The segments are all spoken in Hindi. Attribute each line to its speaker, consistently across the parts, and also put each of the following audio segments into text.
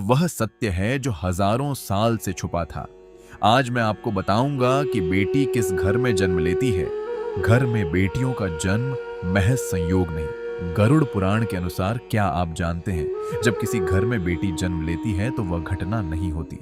Speaker 1: वह सत्य है जो हजारों साल से छुपा था। आज मैं आपको बताऊंगा कि बेटी किस घर में जन्म लेती है। घर में बेटियों का जन्म महज संयोग नहीं। गरुड़ पुराण के अनुसार क्या आप जानते हैं, जब किसी घर में बेटी जन्म लेती है तो वह घटना नहीं होती,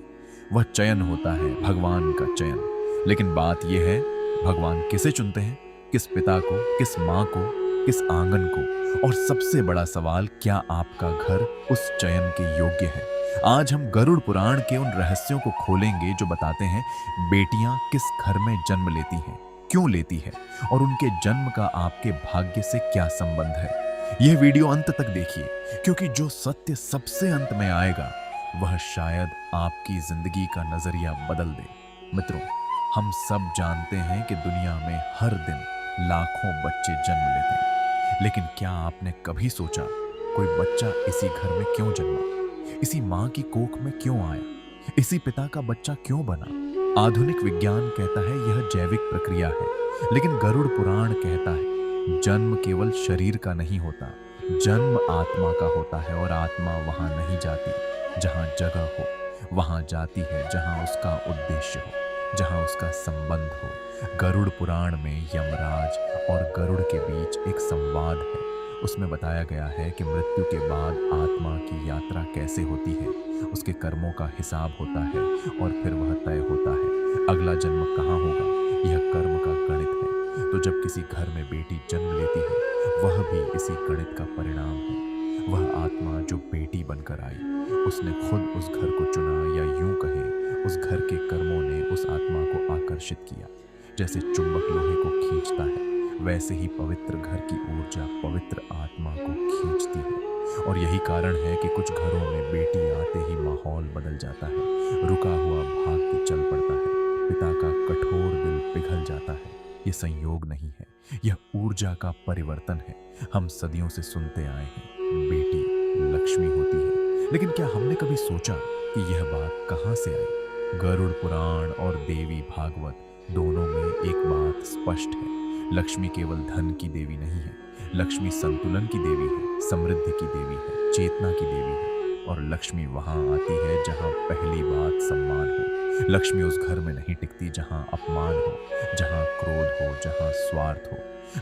Speaker 1: वह चयन होता है, भगवान का चयन। लेकिन बात यह है, भगवान किसे चुनते हैं, किस पिता को, किस माँ को, किस आंगन को, और सबसे बड़ा सवाल, क्या आपका घर उस चयन के योग्य है। आज हम गरुड़ पुराण के उन रहस्यों को खोलेंगे जो बताते हैं बेटियां किस घर में जन्म लेती हैं, क्यों लेती है, और उनके जन्म का आपके भाग्य से क्या संबंध है। यह वीडियो अंत तक देखिए, क्योंकि जो सत्य सबसे अंत में आएगा वह शायद आपकी जिंदगी का नजरिया बदल दे। मित्रों, हम सब जानते हैं कि दुनिया में हर दिन लाखों बच्चे जन्म लेते हैं, लेकिन क्या आपने कभी सोचा कोई बच्चा इसी घर में क्यों जन्मा, इसी मां की कोख में क्यों आया, इसी पिता का बच्चा क्यों बना। आधुनिक विज्ञान कहता है यह जैविक प्रक्रिया है, लेकिन गरुड़ पुराण कहता है जन्म केवल शरीर का नहीं होता, जन्म आत्मा का होता है, और आत्मा वहां नहीं जाती जहां जगह हो, वहां जाती है जहां उसका उद्देश्य हो, जहां उसका संबंध हो। गरुड़ पुराण में यमराज और गरुड़ के बीच एक संवाद है। उसमें बताया गया है कि मृत्यु के बाद आत्मा की यात्रा कैसे होती है, उसके कर्मों का हिसाब होता है और फिर वह तय होता है अगला जन्म कहाँ होगा। यह कर्म का गणित है। तो जब किसी घर में बेटी जन्म लेती है, वह भी इसी गणित का परिणाम है। वह आत्मा जो बेटी बनकर आई, उसने खुद उस घर को चुना, या यूं कहें उस घर के कर्मों ने उस आत्मा को आकर्षित किया। जैसे चुंबक लोहे को खींचता है, वैसे ही पवित्र घर की ऊर्जा पवित्र आत्मा को खींचती है। और यही कारण है कि कुछ घरों में बेटी आते ही माहौल बदल जाता है, रुका हुआ भाग्य चल पड़ता है, पिता का कठोर दिल पिघल जाता है। यह संयोग नहीं है, यह ऊर्जा का परिवर्तन है। हम सदियों से सुनते आए हैं बेटी लक्ष्मी होती है, लेकिन क्या हमने कभी सोचा कि यह बात कहां से आई। गरुड़ पुराण और देवी भागवत दोनों में एक बात स्पष्ट है, लक्ष्मी केवल धन की देवी नहीं है, लक्ष्मी संतुलन की देवी है, समृद्धि की देवी है, चेतना की देवी है। और लक्ष्मी वहां आती है जहां पहली बात सम्मान हो। लक्ष्मी उस घर में नहीं टिकती जहां अपमान हो, जहां क्रोध हो, जहां स्वार्थ हो।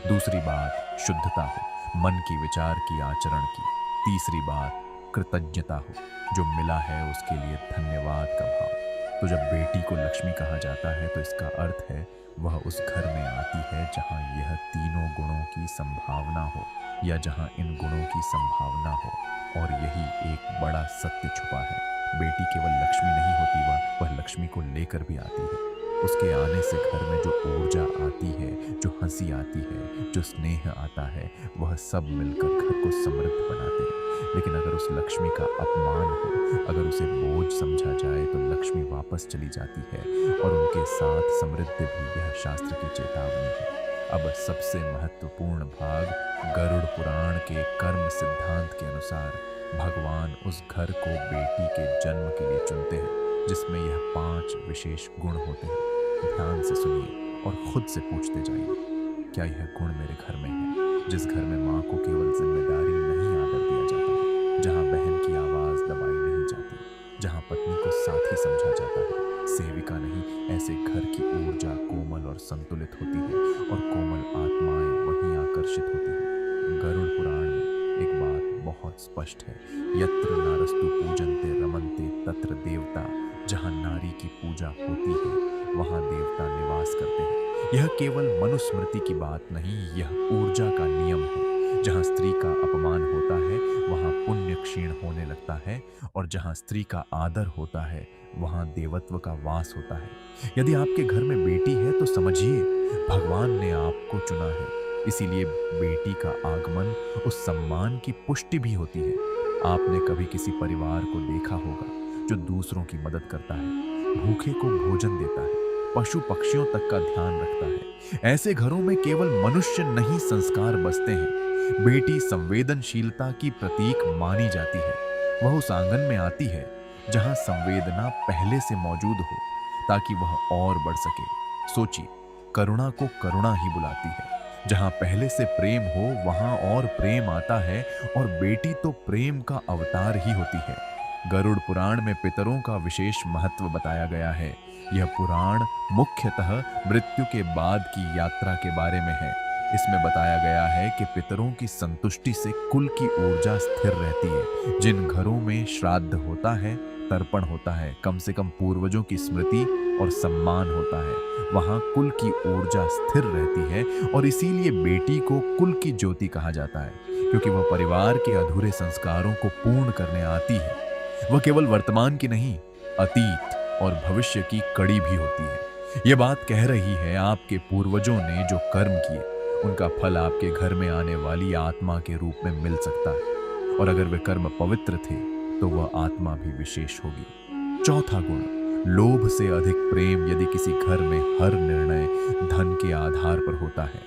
Speaker 1: दूसरी बात शुद्धता हो, मन की, विचार की, आचरण की। तीसरी बात कृतज्ञता हो, जो मिला है उसके लिए धन्यवाद का भाव। तो जब बेटी को लक्ष्मी कहा जाता है तो इसका अर्थ है वह उस घर में आती है जहां यह तीनों गुणों की संभावना हो, या जहां इन गुणों की संभावना हो। और यही एक बड़ा सत्य छुपा है, बेटी केवल लक्ष्मी नहीं होती, वह लक्ष्मी को लेकर भी आती है। उसके आने से घर में जो ऊर्जा आती है, जो हंसी आती है, जो स्नेह आता है, वह सब मिलकर घर को समृद्ध बनाते हैं। लेकिन अगर उस लक्ष्मी का अपमान हो, अगर उसे बोझ समझा जाए, तो लक्ष्मी वापस चली जाती है और उनके साथ समृद्धि भी। यह शास्त्र की चेतावनी है। अब सबसे महत्वपूर्ण भाग, गरुड़ पुराण के कर्म सिद्धांत के अनुसार भगवान उस घर को बेटी के जन्म के लिए चुनते हैं जिसमें यह 5 विशेष गुण होते हैं। ध्यान से सुनिए और खुद से पूछते जाइए, क्या यह गुण मेरे घर में है। जिस घर में माँ को केवल जिम्मेदारी नहीं आदर दिया जाता है, जहाँ बहन की आवाज दबाई नहीं जाती, जहाँ पत्नी को साथी समझा जाता है, सेविका नहीं, ऐसे घर की ऊर्जा कोमल और संतुलित होती है, और कोमल आत्माएं वहीं आकर्षित होती हैं। गरुड़ पुराण में एक बात बहुत स्पष्ट है, यत्र नारस्तु पूजन्ते रमन्ते तत्र देवता। जहाँ नारी की पूजा होती है वहाँ देवता निवास करते हैं। यह केवल मनुस्मृति की बात नहीं, यह ऊर्जा का नियम है। जहाँ स्त्री का अपमान होता है वहाँ पुण्य क्षीण होने लगता है, और जहाँ स्त्री का आदर होता है वहाँ देवत्व का वास होता है। यदि आपके घर में बेटी है तो समझिए भगवान ने आपको चुना है। इसीलिए बेटी का आगमन उस सम्मान की पुष्टि भी होती है। आपने कभी किसी परिवार को देखा होगा जो दूसरों की मदद करता है, भूखे को भोजन देता है, पशु पक्षियों तक का ध्यान रखता है। ऐसे घरों में केवल मनुष्य नहीं, संस्कार बसते हैं। बेटी संवेदनशीलता की प्रतीक मानी जाती है। वह उस आंगन में आती है जहां संवेदना पहले से मौजूद हो, ताकि वह और बढ़ सके। सोचिए, करुणा को करुणा ही बुलाती है। जहां पहले से प्रेम हो वहां और प्रेम आता है, और बेटी तो प्रेम का अवतार ही होती है। गरुड़ पुराण में पितरों का विशेष महत्व बताया गया है। यह पुराण मुख्यतः मृत्यु के बाद की यात्रा के बारे में है। इसमें बताया गया है कि पितरों की संतुष्टि से कुल की ऊर्जा स्थिर रहती है। जिन घरों में श्राद्ध होता है, तर्पण होता है, कम से कम पूर्वजों की स्मृति और सम्मान होता है, वहां कुल की ऊर्जा स्थिर रहती है। और इसीलिए बेटी को कुल की ज्योति कहा जाता है, क्योंकि वह परिवार के अधूरे संस्कारों को पूर्ण करने आती है। वह केवल वर्तमान की नहीं, अतीत और भविष्य की कड़ी भी होती है। यह बात कह रही है आपके पूर्वजों ने जो कर्म किए, उनका फल आपके घर में आने वाली आत्मा के रूप में मिल सकता है। और अगर वे कर्म पवित्र थे तो वह आत्मा भी विशेष होगी। चौथा गुण, लोभ से अधिक प्रेम। यदि किसी घर में हर निर्णय धन के आधार पर होता है,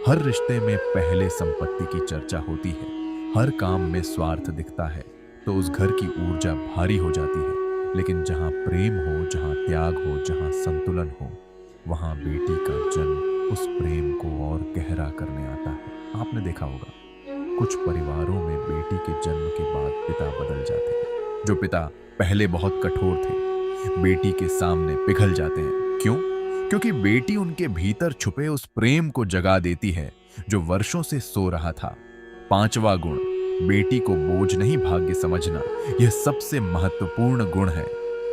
Speaker 1: हर रिश्ते में पहले संपत्ति की चर्चा होती है, हर काम में स्वार्थ दिखता है, तो उस घर की ऊर्जा भारी हो जाती है। लेकिन जहां प्रेम हो, जहां त्याग हो, जहां संतुलन हो, वहां बेटी का जन्म उस प्रेम को और गहरा करने आता है। आपने देखा होगा कुछ परिवारों में बेटी के जन्म के बाद पिता बदल जाते हैं। जो पिता पहले बहुत कठोर थे, बेटी के सामने पिघल जाते हैं। क्यों? क्योंकि बेटी उनके भीतर छुपे उस प्रेम को जगा देती है जो वर्षों से सो रहा था। पांचवा गुण, बेटी को बोझ नहीं भाग्य समझना। यह सबसे महत्वपूर्ण गुण है।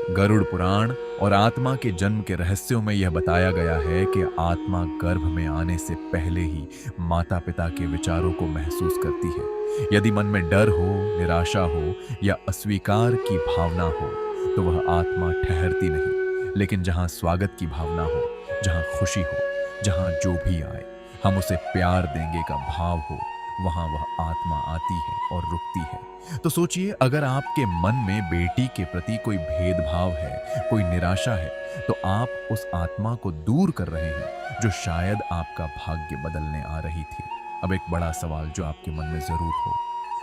Speaker 1: गरुड़ पुराण और आत्मा के जन्म के रहस्यों में यह बताया गया है कि आत्मा गर्भ में आने से पहले ही माता पिता के विचारों को महसूस करती है। यदि मन में डर हो, निराशा हो या अस्वीकार की भावना हो, तो वह आत्मा ठहरती नहीं। लेकिन जहां स्वागत की भावना हो, जहां खुशी हो, जहां जो भी आए हम उसे प्यार देंगे का भाव हो, वहां वह आत्मा आती है और रुकती है। तो सोचिए, अगर आपके मन में बेटी के प्रति कोई भेदभाव है, कोई निराशा है, तो आप उस आत्मा को दूर कर रहे हैं जो शायद आपका भाग्य बदलने आ रही थी। अब एक बड़ा सवाल जो आपके मन में जरूर हो,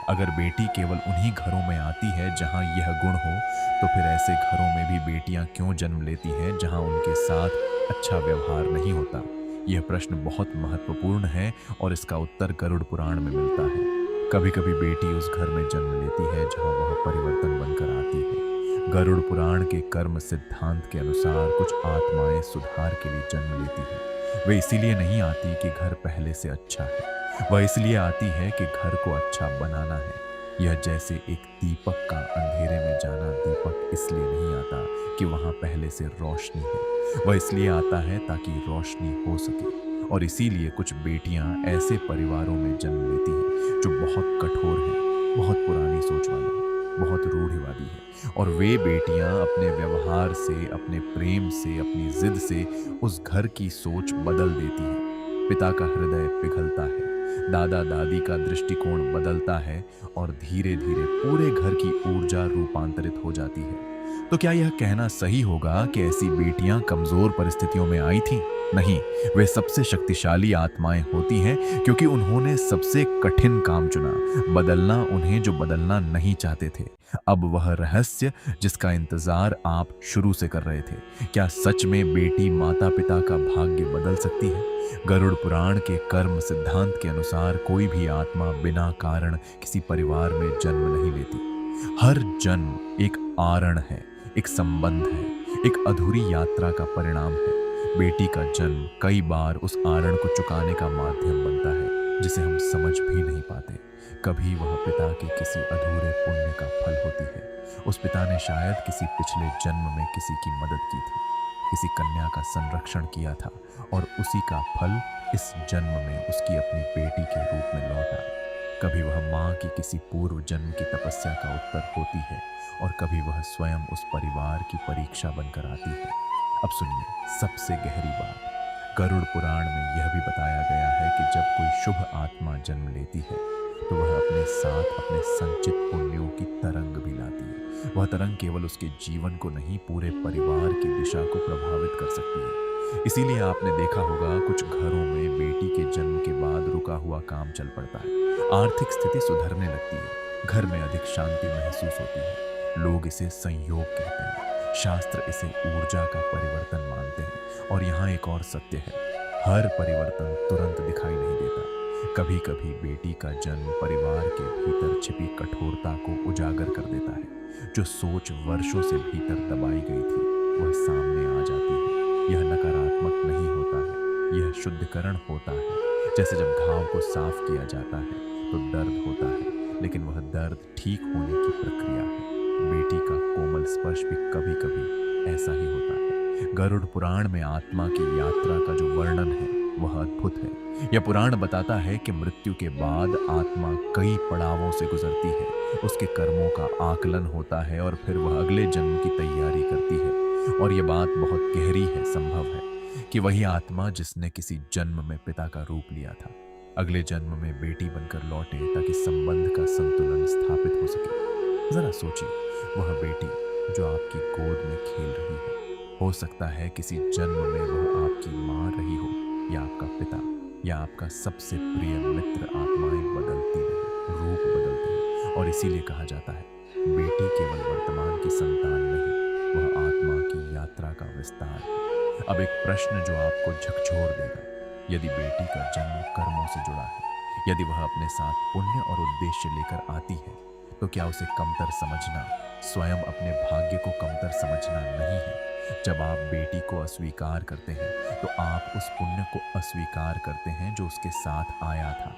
Speaker 1: अगर बेटी केवल उन्हीं घरों में आती है जहां यह गुण हो, तो फिर ऐसे घरों में भी बेटियां क्यों जन्म लेती हैं जहां उनके साथ अच्छा व्यवहार नहीं होता? यह प्रश्न बहुत महत्वपूर्ण है और इसका उत्तर गरुड़ पुराण में मिलता है। कभी कभी बेटी उस घर में जन्म लेती है जहां वह परिवर्तन बनकर आती है। गरुड़ पुराण के कर्म सिद्धांत के अनुसार कुछ आत्माएं सुधार के लिए जन्म लेती हैं। वे इसीलिए नहीं आती कि घर पहले से अच्छा है, वह इसलिए आती है कि घर को अच्छा बनाना है। यह जैसे एक दीपक का अंधेरे में जाना। दीपक इसलिए नहीं आता कि वहां पहले से रोशनी है, वह इसलिए आता है ताकि रोशनी हो सके। और इसीलिए कुछ बेटियां ऐसे परिवारों में जन्म लेती हैं जो बहुत कठोर हैं, बहुत पुरानी सोच वाले हैं, बहुत रूढ़िवादी है। और वे बेटियां अपने व्यवहार से, अपने प्रेम से, अपनी जिद से उस घर की सोच बदल देती हैं। पिता का हृदय पिघलता है, दादा दादी का दृष्टिकोण बदलता है और धीरे धीरे पूरे घर की ऊर्जा रूपांतरित हो जाती है। तो क्या यह कहना सही होगा कि ऐसी बेटियां कमजोर परिस्थितियों में आई थीं? नहीं, वे सबसे शक्तिशाली आत्माएं होती हैं क्योंकि उन्होंने सबसे कठिन काम चुना, बदलना उन्हें जो बदलना नहीं चाहते थे। अब वह रहस्य जिसका इंतजार आप शुरू से कर रहे थे, क्या सच में बेटी माता पिता का भाग्य बदल सकती है? गरुड़ पुराण के कर्म सिद्धांत के अनुसार कोई भी आत्मा बिना कारण किसी परिवार में जन्म नहीं लेती। हर जन्म एक आरण है, एक संबंध है, एक अधूरी यात्रा का परिणाम है। बेटी का जन्म कई बार उस आरण को चुकाने का माध्यम बनता है जिसे हम समझ भी नहीं पाते। कभी वह पिता के किसी अधूरे पुण्य का फल होती है। उस पिता ने शायद किसी पिछले जन्म में किसी की मदद की थी, किसी कन्या का संरक्षण किया था और उसी का फल इस जन्म में उसकी अपनी बेटी के रूप में लौटा। कभी वह माँ की किसी पूर्व जन्म की तपस्या का उत्तर होती है और कभी वह स्वयं उस परिवार की परीक्षा बनकर आती है। अब सुनिए सबसे गहरी बात, गरुड़ पुराण में यह भी बताया गया है कि जब कोई शुभ आत्मा जन्म लेती है तो वह अपने साथ अपने संचित पुण्यों की तरंग भी लाती है। वह तरंग केवल उसके जीवन को नहीं, पूरे परिवार की दिशा को प्रभावित कर सकती है। इसीलिए आपने देखा होगा कुछ घरों में बेटी के जन्म के बाद रुका हुआ काम चल पड़ता है, आर्थिक स्थिति सुधरने लगती है, घर में अधिक शांति महसूस होती है। लोग इसे संयोग कहते हैं, शास्त्र इसे ऊर्जा का परिवर्तन मानते हैं। और यहाँ एक और सत्य है, हर परिवर्तन तुरंत दिखाई नहीं देता। कभी कभी बेटी का जन्म परिवार के भीतर छिपी कठोरता को उजागर कर देता है। जो सोच वर्षों से भीतर दबाई गई थी वह सामने आ जाती है। यह नकारात्मक नहीं होता है, यह शुद्धिकरण होता है। जैसे जब घाव को साफ किया जाता है तो दर्द होता है, लेकिन वह दर्द ठीक होने की प्रक्रिया है। बेटी का कोमल स्पर्श भी कभी कभी ऐसा ही होता है। गरुड़ पुराण में आत्मा की यात्रा का जो वर्णन है वह अद्भुत है। यह पुराण बताता है कि मृत्यु के बाद आत्मा कई पड़ावों से गुजरती है। उसके कर्मों का आकलन होता है और फिर वह अगले जन्म की तैयारी करती है। और यह बात बहुत गहरी है, संभव है कि वही आत्मा जिसने किसी जन्म में पिता का रूप लिया था अगले जन्म में बेटी बनकर लौटे, ताकि संबंध का संतुलन स्थापित हो सके। जरा सोचिए, वह बेटी जो आपकी गोद में खेल रही है, हो सकता है किसी जन्म में वह आपकी माँ रही हो, या आपका पिता, या आपका सबसे प्रिय मित्र। आत्माएं बदलती नहीं, रूप बदलते हैं। और इसीलिए कहा जाता है, बेटी केवल वर्तमान की संतान नहीं, वह आत्मा की यात्रा का विस्तार है। अब एक प्रश्न जो आपको झकझोर देगा, यदि बेटी का जन्म कर्मों से जुड़ा है, यदि वह अपने साथ पुण्य और उद्देश्य लेकर आती है, तो क्या उसे कमतर समझना स्वयं अपने भाग्य को कमतर समझना नहीं है? जब आप बेटी को अस्वीकार करते हैं तो आप उस पुण्य को अस्वीकार करते हैं जो उसके साथ आया था।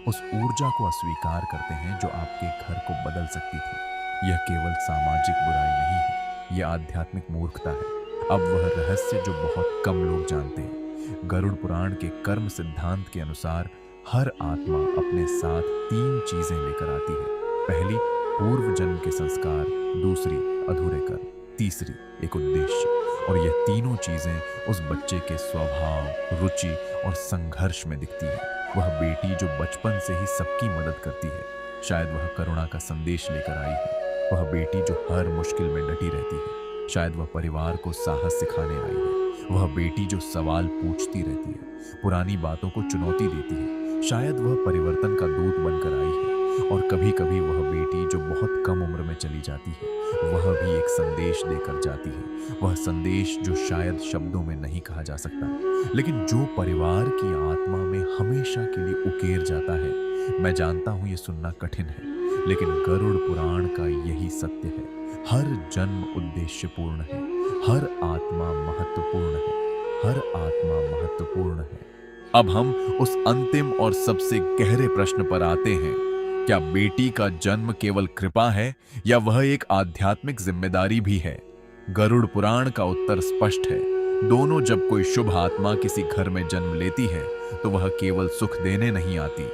Speaker 1: उस ऊर्जा को अस्वीकार करते हैं जो आपके घर को बदल सकती थी। यह केवल सामाजिक बुराई नहीं है, यह आध्यात्मिक मूर्खता है। अब वह रहस्य जो बहुत कम लोग जानते हैं। गरुड़ पुराण के कर्म सिद्धांत के अनुसार हर आत्मा अपने साथ 3 चीजें लेकर आती है। पहली, पूर्व जन्म के संस्कार, दूसरी अधूरे कर्म, तीसरी एक उद्देश्य। और यह तीनों चीजें उस बच्चे के स्वभाव, रुचि और संघर्ष में दिखती है। वह बेटी जो बचपन से ही सबकी मदद करती है, शायद वह करुणा का संदेश लेकर आई है। वह बेटी जो हर मुश्किल में डटी रहती है, शायद वह परिवार को साहस सिखाने आई है। वह बेटी जो सवाल पूछती रहती है, पुरानी बातों को चुनौती देती है, शायद वह परिवर्तन का दूत बनकर आई है। और कभी कभी वह बेटी जो बहुत कम उम्र में चली जाती है, वह भी एक संदेश देकर जाती है। वह संदेश जो शायद शब्दों में नहीं कहा जा सकता, लेकिन जो परिवार की आत्मा में हमेशा के लिए उकेर जाता है। मैं जानता हूं यह सुनना कठिन है, लेकिन गरुड़ पुराण का यही सत्य है। हर जन्म उद्देश्यपूर्ण है, हर आत्मा महत्वपूर्ण है, हर आत्मा महत्वपूर्ण है। अब हम उस अंतिम और सबसे गहरे प्रश्न पर आते हैं, क्या बेटी का जन्म केवल कृपा है या वह एक आध्यात्मिक जिम्मेदारी भी है? गरुड़ पुराण का उत्तर स्पष्ट है। दोनों। जब कोई शुभ आत्मा किसी घर में जन्म लेती है तो वह केवल सुख देने नहीं आती,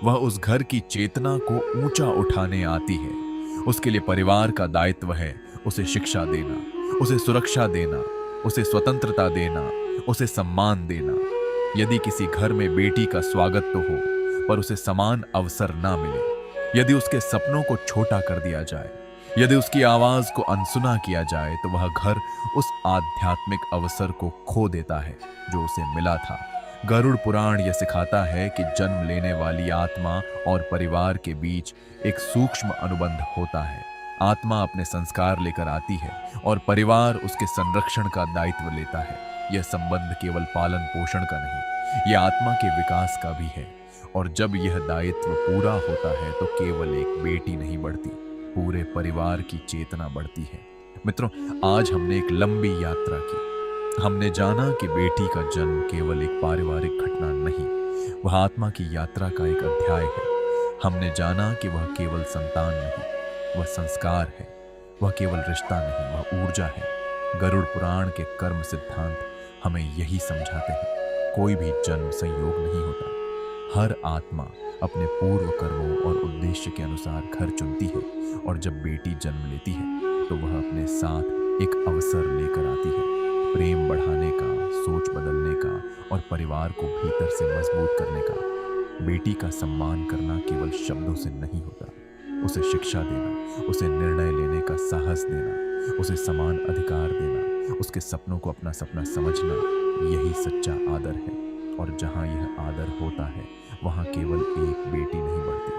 Speaker 1: वह उस घर की चेतना को ऊंचा उठाने आती है। उसके लिए परिवार का दायित्व है उसे शिक्षा देना, उसे सुरक्षा देना, उसे स्वतंत्रता देना, उसे सम्मान देना। यदि किसी घर में बेटी का स्वागत तो हो, पर उसे समान अवसर ना मिले, यदि उसके सपनों को छोटा कर दिया जाए, यदि उसकी आवाज को अनसुना किया जाए, तो वह घर उस आध्यात्मिक अवसर को खो देता है जो उसे मिला था। गरुड़ पुराण यह सिखाता है कि जन्म लेने वाली आत्मा और परिवार के बीच एक सूक्ष्म अनुबंध होता है। आत्मा अपने संस्कार लेकर आती है और परिवार उसके संरक्षण का दायित्व लेता है। यह संबंध केवल पालन पोषण का नहीं, यह आत्मा के विकास का भी है। और जब यह दायित्व पूरा होता है तो केवल एक बेटी नहीं बढ़ती, पूरे परिवार की चेतना बढ़ती है। मित्रों, आज हमने एक लंबी यात्रा की। हमने जाना कि बेटी का जन्म केवल एक पारिवारिक घटना नहीं, वह आत्मा की यात्रा का एक अध्याय है। हमने जाना कि वह केवल संतान नहीं, वह संस्कार है। वह केवल रिश्ता नहीं, वह ऊर्जा है। गरुड़ पुराण के कर्म सिद्धांत हमें यही समझाते हैं, कोई भी जन्म संयोग नहीं होता। हर आत्मा अपने पूर्व कर्मों और उद्देश्य के अनुसार घर चुनती है, और जब बेटी जन्म लेती है तो वह अपने साथ एक अवसर लेकर आती है, प्रेम बढ़ाने का, सोच बदलने का और परिवार को भीतर से मजबूत करने का। बेटी का सम्मान करना केवल शब्दों से नहीं होता, उसे शिक्षा देना, उसे निर्णय लेने का साहस देना, उसे समान अधिकार देना, उसके सपनों को अपना सपना समझना, यही सच्चा आदर है। और जहाँ यह आदर होता है वहाँ केवल एक बेटी नहीं बढ़ती,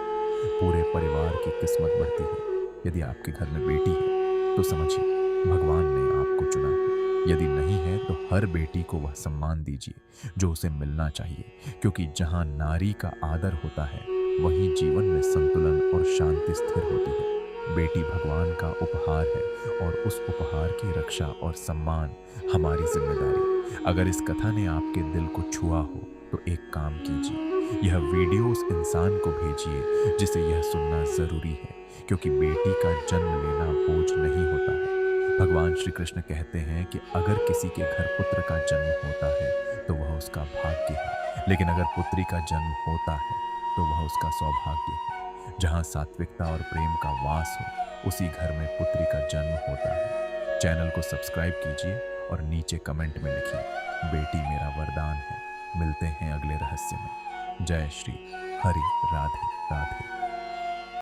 Speaker 1: पूरे परिवार की किस्मत बढ़ती है। यदि आपके घर में बेटी है तो समझिए भगवान ने आपको चुना है। यदि नहीं है तो हर बेटी को वह सम्मान दीजिए जो उसे मिलना चाहिए, क्योंकि जहां नारी का आदर होता है वहीं जीवन में संतुलन और शांति स्थिर होती है। बेटी भगवान का उपहार है और उस उपहार की रक्षा और सम्मान हमारी जिम्मेदारी। अगर इस कथा ने आपके दिल को छुआ हो तो एक काम कीजिए, यह वीडियो उस इंसान को भेजिए जिसे यह सुनना जरूरी है, क्योंकि बेटी का जन्म लेना बोझ नहीं होता है। भगवान श्री कृष्ण कहते हैं कि अगर किसी के घर पुत्र का जन्म होता है तो वह उसका भाग्य है, लेकिन अगर पुत्री का जन्म होता है तो वह उसका सौभाग्य है। जहां सात्विकता और प्रेम का वास हो उसी घर में पुत्री का जन्म होता है। चैनल को सब्सक्राइब कीजिए और नीचे कमेंट में लिखिए, बेटी मेरा वरदान है। मिलते हैं अगले रहस्य में। जय श्री हरि राधे राधे।